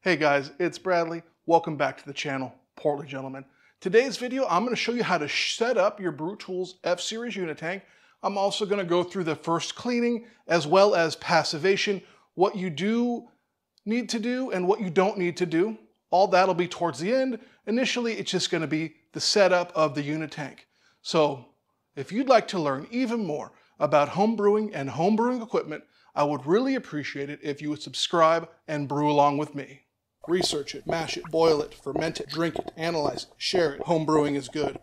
Hey guys, it's Bradley. Welcome back to the channel, Portly Gentleman. Today's video, I'm going to show you how to set up your Brewtools F Series Unitank. I'm also going to go through the first cleaning as well as passivation, what you do need to do and what you don't need to do. All that'll be towards the end. Initially, it's just going to be the setup of the Unitank. So if you'd like to learn even more about home brewing and home brewing equipment, I would really appreciate it if you would subscribe and brew along with me. Research it, mash it, boil it, ferment it, drink it, analyze it, share it. Home brewing is good.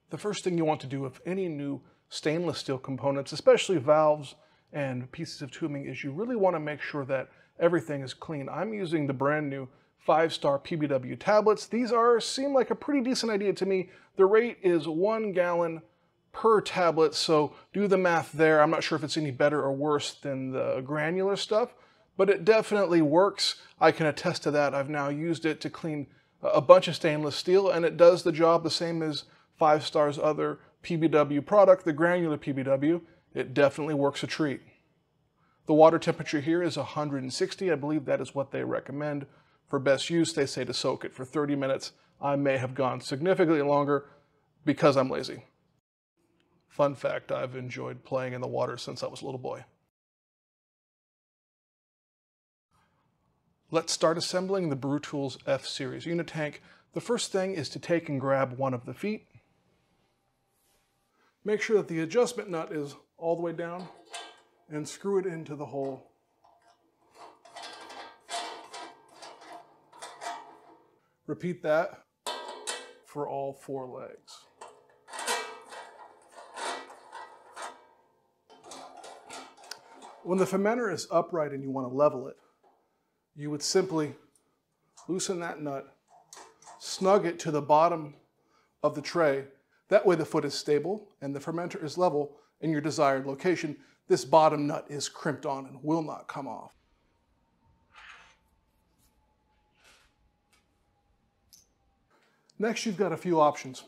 The first thing you want to do with any new stainless steel components, especially valves and pieces of tubing, is you really want to make sure that everything is clean. I'm using the brand new 5-star PBW tablets. These seem like a pretty decent idea to me. The rate is 1 gallon per tablet, so do the math there. I'm not sure if it's any better or worse than the granular stuff, but it definitely works. I can attest to that. I've now used it to clean a bunch of stainless steel, and it does the job the same as 5-star's other PBW product, the granular PBW. It definitely works a treat. The water temperature here is 160. I believe that is what they recommend for best use. They say to soak it for 30 minutes. I may have gone significantly longer because I'm lazy. Fun fact, I've enjoyed playing in the water since I was a little boy. Let's start assembling the Brewtools F Series Unitank. The first thing is to take and grab one of the feet. Make sure that the adjustment nut is all the way down and screw it into the hole. Repeat that for all 4 legs. When the fermenter is upright and you want to level it, you would simply loosen that nut, snug it to the bottom of the tray. That way the foot is stable and the fermenter is level in your desired location. This bottom nut is crimped on and will not come off. Next, you've got a few options.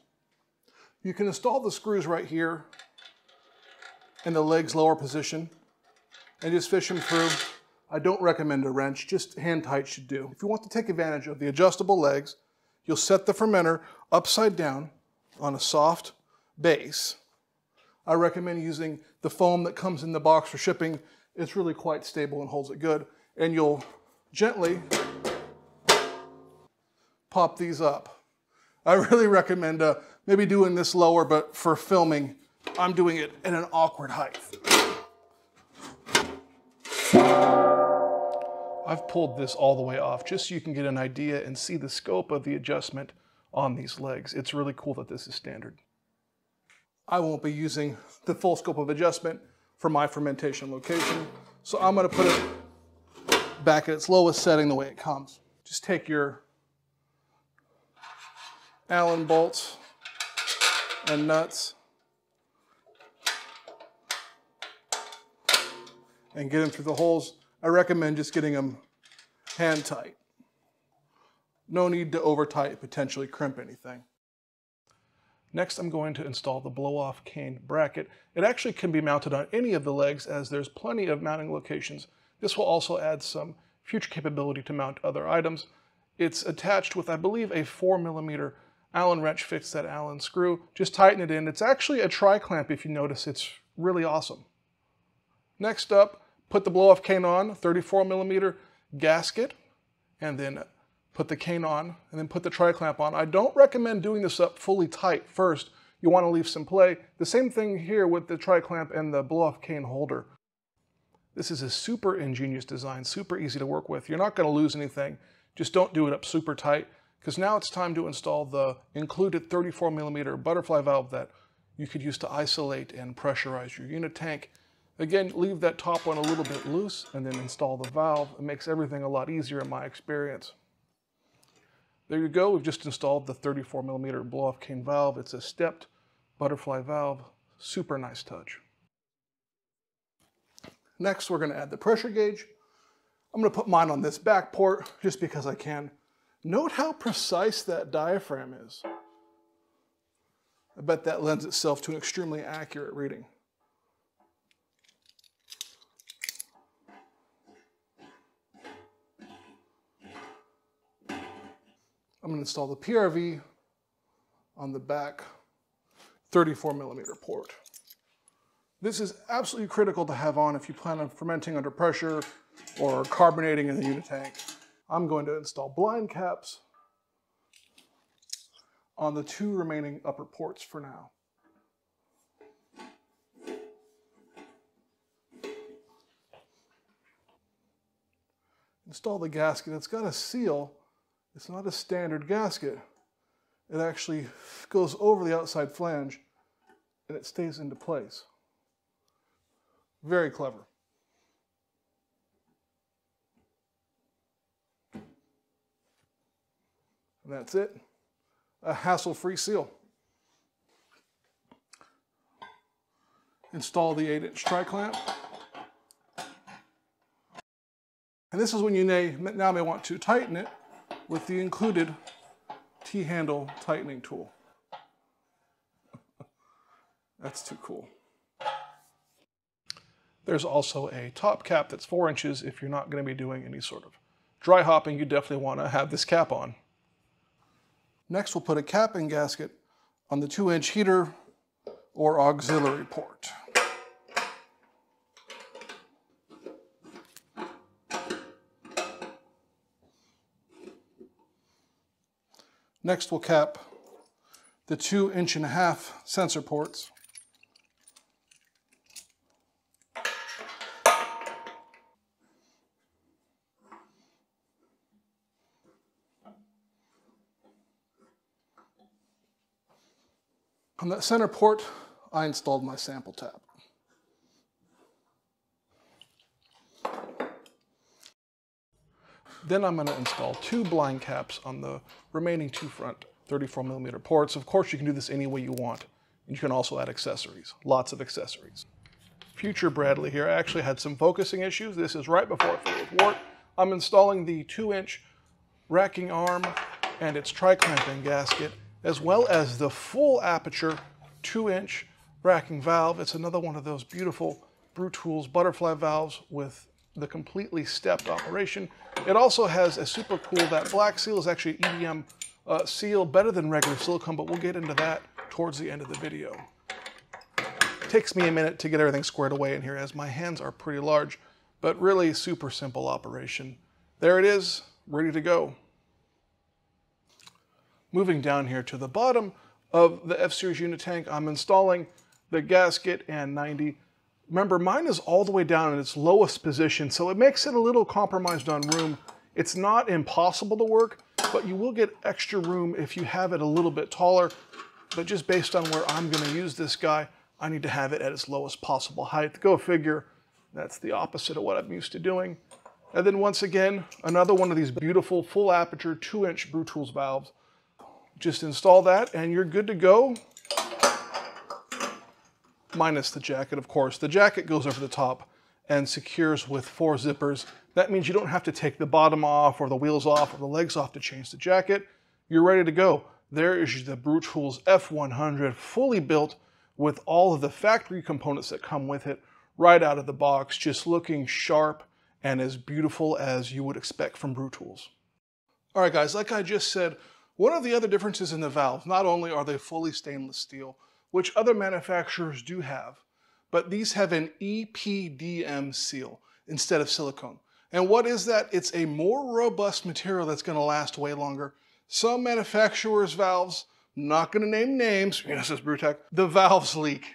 You can install the screws right here in the leg's lower position and just fish them through. I don't recommend a wrench, just hand tight should do. If you want to take advantage of the adjustable legs, you'll set the fermenter upside down on a soft base. I recommend using the foam that comes in the box for shipping. It's really quite stable and holds it good. And you'll gently pop these up. I really recommend maybe doing this lower, but for filming, I'm doing it at an awkward height. I've pulled this all the way off just so you can get an idea and see the scope of the adjustment on these legs. It's really cool that this is standard. I won't be using the full scope of adjustment for my fermentation location, so I'm going to put it back at its lowest setting the way it comes. Just take your Allen bolts and nuts and get them through the holes. I recommend just getting them hand tight. No need to over tight, potentially crimp anything. Next, I'm going to install the blow-off cane bracket. It actually can be mounted on any of the legs as there's plenty of mounting locations. This will also add some future capability to mount other items. It's attached with, I believe, a 4mm Allen wrench fits that Allen screw. Just tighten it in. It's actually a tri-clamp if you notice. It's really awesome. Next up, put the blow-off cane on, 34mm gasket, and then put the cane on, and then put the tri-clamp on. I don't recommend doing this up fully tight first. You want to leave some play. The same thing here with the tri-clamp and the blow-off cane holder. This is a super ingenious design, super easy to work with. You're not going to lose anything. Just don't do it up super tight, because now it's time to install the included 34mm butterfly valve that you could use to isolate and pressurize your Unitank. Again, leave that top one a little bit loose and then install the valve. It makes everything a lot easier in my experience. There you go. We've just installed the 34mm blow-off cane valve. It's a stepped butterfly valve. Super nice touch. Next, we're going to add the pressure gauge. I'm going to put mine on this back port just because I can. Note how precise that diaphragm is. I bet that lends itself to an extremely accurate reading. I'm going to install the PRV on the back 34mm port. This is absolutely critical to have on if you plan on fermenting under pressure or carbonating in the Unitank. I'm going to install blind caps on the 2 remaining upper ports for now. Install the gasket. It's got a seal. It's not a standard gasket. It actually goes over the outside flange and it stays into place. Very clever. And that's it. A hassle-free seal. Install the 8-inch tri-clamp. And this is when you now may want to tighten it with the included T-handle tightening tool. That's too cool. There's also a top cap that's 4 inches. If you're not going to be doing any sort of dry hopping, you definitely want to have this cap on. Next, we'll put a capping gasket on the 2-inch heater or auxiliary port. Next, we'll cap the 2.5 inch sensor ports. On that center port, I installed my sample tap. Then I'm going to install 2 blind caps on the remaining 2 front 34mm ports. Of course, you can do this any way you want. And you can also add accessories, lots of accessories. Future Bradley here. I actually had some focusing issues. This is right before I filled with wort. I'm installing the 2-inch racking arm and its tri-clamping gasket, as well as the full aperture 2-inch racking valve. It's another one of those beautiful Brewtools butterfly valves with the completely stepped operation. It also has a super cool, that black seal is actually EDM seal, better than regular silicone, but we'll get into that towards the end of the video. It takes me a minute to get everything squared away in here as my hands are pretty large, but really super simple operation. There it is, ready to go. Moving down here to the bottom of the F Series Unitank, I'm installing the gasket and 90. Remember, mine is all the way down in its lowest position, so it makes it a little compromised on room. It's not impossible to work, but you will get extra room if you have it a little bit taller. But just based on where I'm going to use this guy, I need to have it at its lowest possible height. Go figure, that's the opposite of what I'm used to doing. And then once again, another one of these beautiful full aperture 2-inch Brewtools valves. Just install that and you're good to go. Minus the jacket, of course. The jacket goes over the top and secures with 4 zippers. That means you don't have to take the bottom off or the wheels off or the legs off to change the jacket. You're ready to go. There is the Brewtools F100 fully built with all of the factory components that come with it right out of the box, just looking sharp and as beautiful as you would expect from Brewtools. All right, guys, like I just said, one of the other differences in the valves, not only are they fully stainless steel, which other manufacturers do have, but these have an EPDM seal instead of silicone. And what is that? It's a more robust material that's going to last way longer. Some manufacturers' valves, not going to name names, yes, it's Brewtech, the valves leak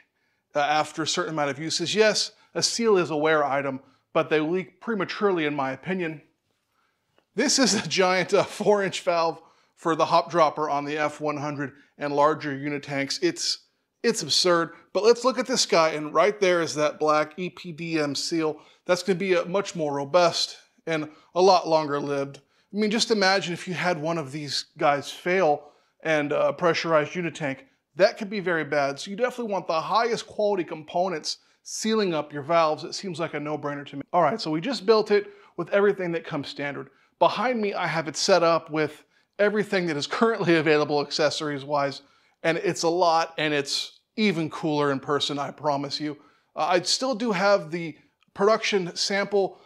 after a certain amount of uses. Yes, a seal is a wear item, but they leak prematurely in my opinion. This is a giant 4-inch valve for the hop dropper on the F100 and larger Unitanks. It's absurd, but let's look at this guy, and right there is that black EPDM seal. That's going to be a much more robust and a lot longer lived. I mean, just imagine if you had one of these guys fail and a pressurized Unitank. That could be very bad. So you definitely want the highest quality components sealing up your valves. It seems like a no-brainer to me. All right, so we just built it with everything that comes standard. Behind me, I have it set up with everything that is currently available accessories-wise, and it's a lot, and it's even cooler in person, I promise you. I still do have the production sample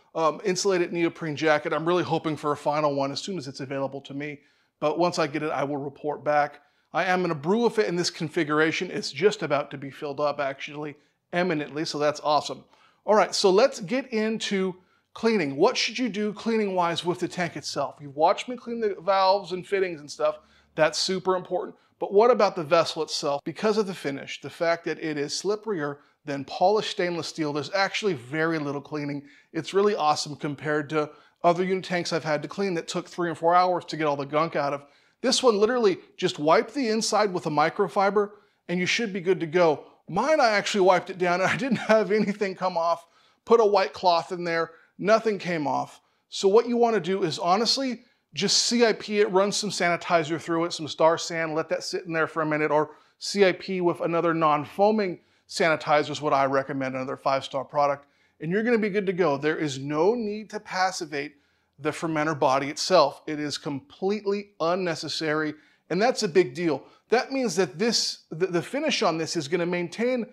insulated neoprene jacket. I'm really hoping for a final one as soon as it's available to me. but once I get it, I will report back. I am going to brew with it in this configuration. It's just about to be filled up, actually, eminently, so that's awesome. All right, so let's get into cleaning. What should you do cleaning-wise with the tank itself? You've watched me clean the valves and fittings and stuff. That's super important. But what about the vessel itself? Because of the finish, the fact that it is slipperier than polished stainless steel, there's actually very little cleaning. It's really awesome compared to other Unitanks I've had to clean that took 3 or 4 hours to get all the gunk out of. This one literally just wipe the inside with a microfiber and you should be good to go. Mine, I actually wiped it down and I didn't have anything come off. Put a white cloth in there, nothing came off. So what you want to do is honestly just CIP it, run some sanitizer through it, some Star San, let that sit in there for a minute, or CIP with another non-foaming sanitizer is what I recommend, another 5-star product, and you're going to be good to go. There is no need to passivate the fermenter body itself. It is completely unnecessary, and that's a big deal. That means that the finish on this is going to maintain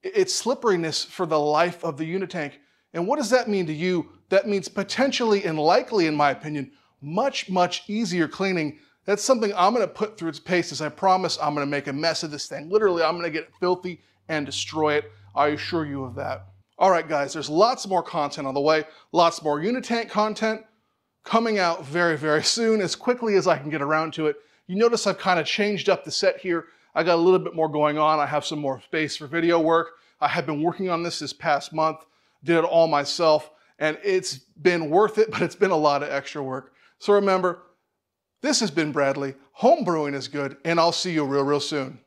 its slipperiness for the life of the Unitank. And what does that mean to you? That means potentially and likely, in my opinion, much, much easier cleaning. That's something I'm going to put through its paces. I promise I'm going to make a mess of this thing. Literally, I'm going to get it filthy and destroy it. I assure you of that. All right, guys, there's lots more content on the way. Lots more Unitank content coming out very, very soon, as quickly as I can get around to it. You notice I've kind of changed up the set here. I got a little bit more going on. I have some more space for video work. I have been working on this past month. Did it all myself, and it's been worth it, but it's been a lot of extra work. So remember, this has been Bradley. Home brewing is good, and I'll see you real, real soon.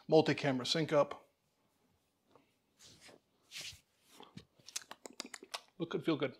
Multi-camera sync up. Look good, feel good.